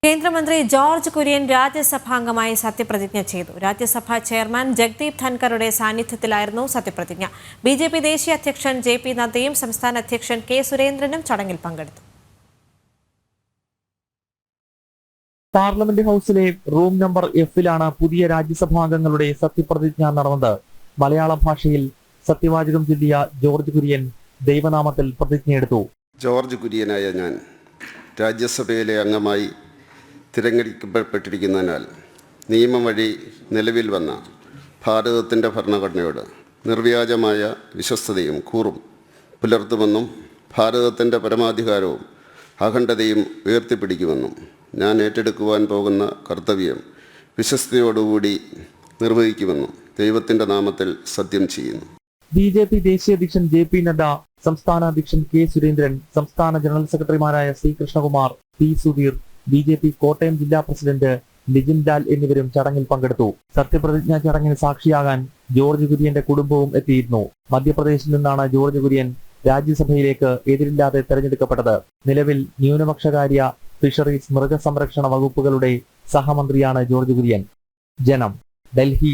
കേന്ദ്രമന്ത്രി ജോർജ് കുര്യൻ രാജ്യസഭാംഗമായി സത്യപ്രതിജ്ഞ ചെയ്തു. രാജ്യസഭാ ചെയർമാൻ ജഗ്ദീപ് ധൻകറുടെ സാന്നിധ്യത്തിലായിരുന്നു സത്യപ്രതിജ്ഞ. ബിജെപി ദേശീയ അധ്യക്ഷൻ ജെ.പി. നദ്ദയും സംസ്ഥാന അധ്യക്ഷൻ കെ. സുരേന്ദ്രനും ചടങ്ങിൽ പങ്കെടുത്തു. പാർലമെന്റ് ഹൌസിലെ റൂം നമ്പർ എഫിലാണ് പുതിയ രാജ്യസഭാംഗങ്ങളുടെ സത്യപ്രതിജ്ഞ നടന്നത്. മലയാള ഭാഷയിൽ സത്യവാചകം ചൊല്ലിയ ജോർജ് കുര്യൻ ദൈവനാമത്തിൽ പ്രതിജ്ഞയെടുത്തു. ജോർജ് കുര്യനായ ഞാൻ രാജ്യസഭയിലെ അംഗമായി തിരഞ്ഞെടുക്കപ്പെട്ടിരിക്കുന്നതിനാൽ നിയമം വഴി നിലവിൽ വന്ന ഭാരതത്തിൻ്റെ ഭരണഘടനയോട് നിർവ്യാജമായ വിശ്വസ്തതയും കൂറും പുലർത്തുമെന്നും ഭാരതത്തിൻ്റെ പരമാധികാരവും അഖണ്ഡതയും ഉയർത്തിപ്പിടിക്കുമെന്നും ഞാൻ ഏറ്റെടുക്കുവാൻ പോകുന്ന കർത്തവ്യം വിശ്വസ്തയോടുകൂടി നിർവഹിക്കുമെന്നും ദൈവത്തിൻ്റെ നാമത്തിൽ സത്യം ചെയ്യുന്നു. ബിജെപി ദേശീയ അധ്യക്ഷൻ ജെ.പി. നദ്ദ, സംസ്ഥാന അധ്യക്ഷൻ കെ. സുരേന്ദ്രൻ, സംസ്ഥാന ജനറൽ സെക്രട്ടറിമാരായ C. Krishnakumar, P. Sudheer, BJP Kottayam ജില്ലാ പ്രസിഡന്റ് ലിജിൻ ലാൽ എന്നിവരും ചടങ്ങിൽ പങ്കെടുത്തു. സത്യപ്രതിജ്ഞാ ചടങ്ങിന് സാക്ഷിയാകാൻ ജോർജ് കുര്യന്റെ കുടുംബവും എത്തിയിരുന്നു. മധ്യപ്രദേശിൽ നിന്നാണ് ജോർജ് കുര്യൻ രാജ്യസഭയിലേക്ക് എതിരില്ലാതെ തെരഞ്ഞെടുക്കപ്പെട്ടത്. നിലവിൽ ന്യൂനപക്ഷകാര്യ, ഫിഷറീസ്, മൃഗസംരക്ഷണ വകുപ്പുകളുടെ സഹമന്ത്രിയാണ് ജോർജ് കുര്യൻ. ജനം, ഡൽഹി.